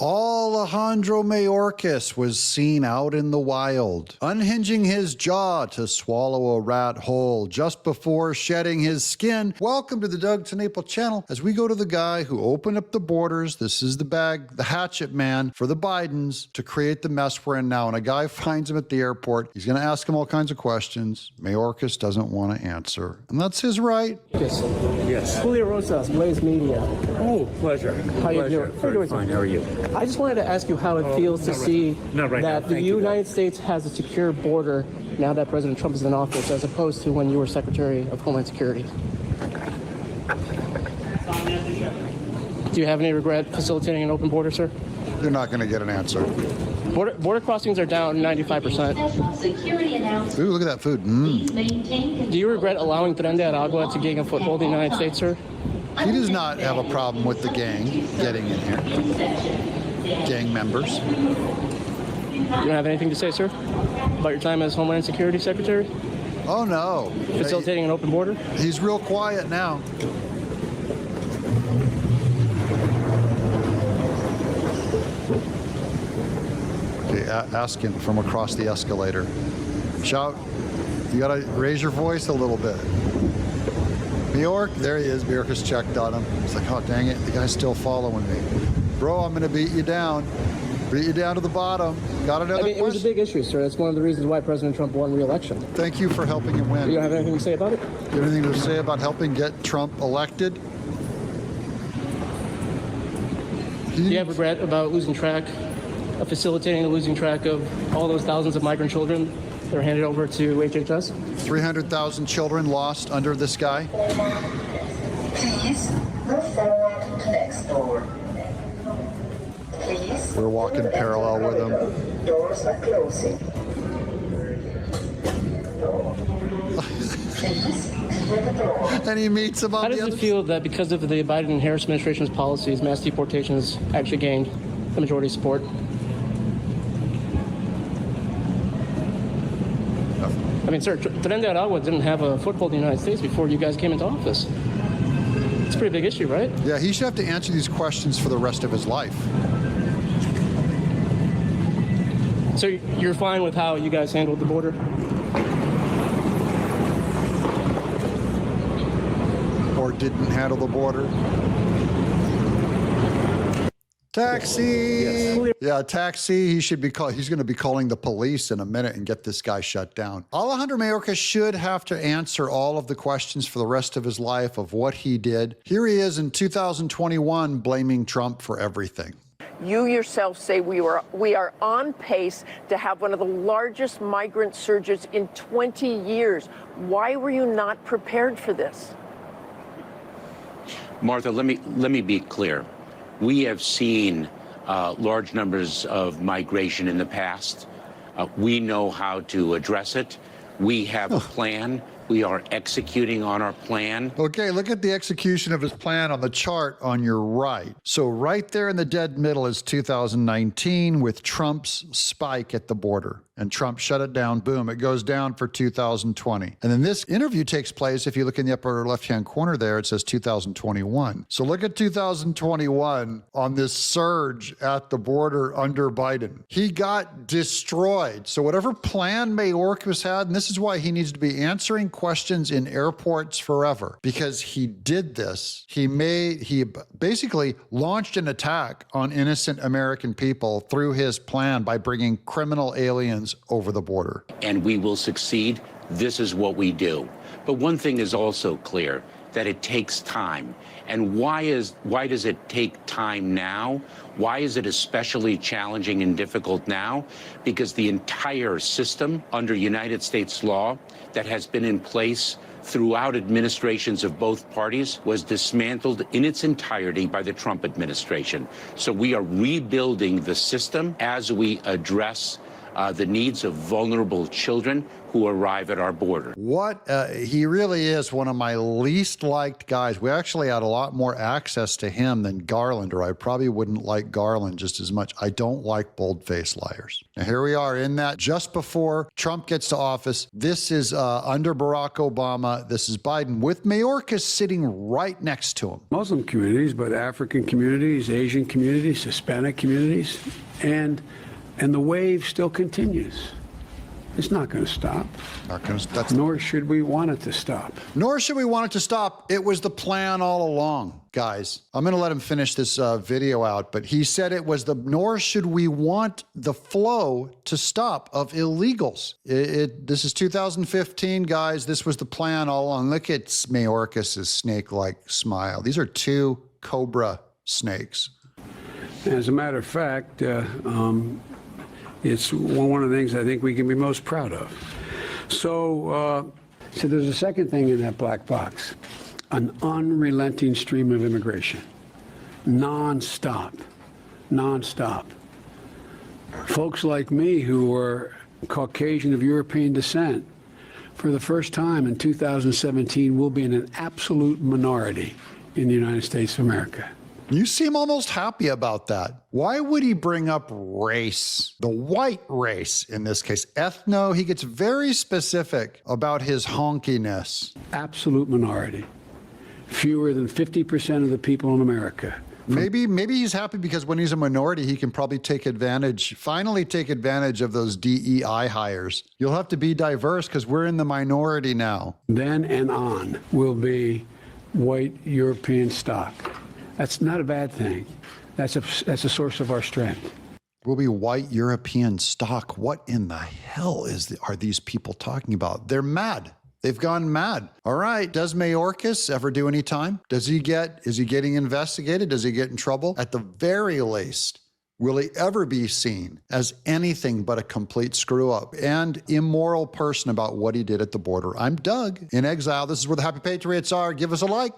Alejandro Mayorkas was seen out in the wild, unhinging his jaw to swallow a rat whole just before shedding his skin. Welcome to the Doug TenNapel channel as we go to the guy who opened up the borders. This is the hatchet man for the Bidens to create the mess we're in now. And a guy finds him at the airport. He's going to ask him all kinds of questions. Mayorkas doesn't want to answer. And that's his right. Yes. Yes. Julio Rosas, Blaze Media. Oh, pleasure. How you doing? Very fine. How are you? I just wanted to ask you how it feels to see that the United States has a secure border now that President Trump is in office, as opposed to when you were Secretary of Homeland Security. Do you have any regret facilitating an open border, sir? You're not going to get an answer. Border crossings are down 95%. Ooh, look at that food. Do you regret allowing Tren de Aragua to gain a foothold in the United States, sir? He does not have a problem with the gang getting in here. Gang members. You don't have anything to say, sir, about your time as Homeland Security Secretary? Oh, no. Facilitating an open border? He's real quiet now. Okay, ask him from across the escalator. Shout. You got to raise your voice a little bit. There he is. Mayorkas checked on him. He's like, oh, dang it. The guy's still following me. Bro, I'm going to beat you down. Beat you down to the bottom. Got another question? It was a big issue, sir. That's one of the reasons why President Trump won re-election. Thank you for helping him win. You don't have anything to say about it? Do you have anything to say about helping get Trump elected? Do you have regret about losing track, of facilitating the losing track of all those thousands of migrant children that were handed over to HHS? 300,000 children lost under this guy. Please move forward to next door. Please. We're walking parallel with him. Doors are closing. Please clear the door. And he meets him on How the does other it feel that because of the Biden and Harris administration's policies, mass deportations actually gained the majority support? I mean, sir, Tren de Aragua didn't have a foothold in the United States before you guys came into office. It's a pretty big issue, right? Yeah, he should have to answer these questions for the rest of his life. So you're fine with how you guys handled the border? Or didn't handle the border. Taxi! Yes. Yeah, taxi. He's going to be calling the police in a minute and get this guy shut down. Alejandro Mayorkas should have to answer all of the questions for the rest of his life of what he did. Here he is in 2021 blaming Trump for everything. You yourself say we are on pace to have one of the largest migrant surges in 20 years. Why were you not prepared for this? Martha, let me be clear. We have seen large numbers of migration in the past. We know how to address it. We have a plan. We are executing on our plan. Okay, look at the execution of his plan on the chart on your right. So right there in the dead middle is 2019 with Trump's spike at the border. And Trump shut it down. Boom, it goes down for 2020. And then this interview takes place, if you look in the upper left-hand corner there, it says 2021. So look at 2021 on this surge at the border under Biden. He got destroyed. So whatever plan Mayorkas had, and this is why he needs to be answering questions in airports forever, because he did this. He basically launched an attack on innocent American people through his plan by bringing criminal aliens over the border. And we will succeed. This is what we do. But one thing is also clear, that it takes time. And why does it take time now? Why is it especially challenging and difficult now? Because the entire system under United States law that has been in place throughout administrations of both parties was dismantled in its entirety by the Trump administration. So we are rebuilding the system as we address the needs of vulnerable children who arrive at our border. He really is one of my least liked guys. We actually had a lot more access to him than Garland, or I probably wouldn't like Garland just as much. I don't like bold-faced liars. Now, here we are in that just before Trump gets to office. This is under Barack Obama. This is Biden with Mayorkas sitting right next to him. Muslim communities, but African communities, Asian communities, Hispanic communities, and the wave still continues. It's not going to stop. Nor should we want it to stop. Nor should we want it to stop. It was the plan all along, guys. I'm going to let him finish this video out, but he said it was nor should we want the flow to stop of illegals. This is 2015, guys. This was the plan all along. Look at Mayorkas' snake-like smile. These are two cobra snakes. As a matter of fact, it's one of the things I think we can be most proud of. So there's a second thing in that black box, an unrelenting stream of immigration, nonstop. Folks like me who are Caucasian of European descent, for the first time in 2017, will be in an absolute minority in the United States of America. You seem almost happy about that. Why would he bring up race? The white race in this case. Ethno, he gets very specific about his honkiness. Absolute minority. Fewer than 50% of the people in America. Maybe he's happy because when he's a minority, he can probably finally take advantage of those DEI hires. You'll have to be diverse because we're in the minority now. Then and on will be white European stock. That's not a bad thing. That's a source of our strength. Will be white European stock. What in the hell are these people talking about? They're mad. They've gone mad. All right. Does Mayorkas ever do any time? Is he getting investigated? Does he get in trouble? At the very least, will he ever be seen as anything but a complete screw up and immoral person about what he did at the border? I'm Doug in exile. This is where the Happy Patriots are. Give us a like.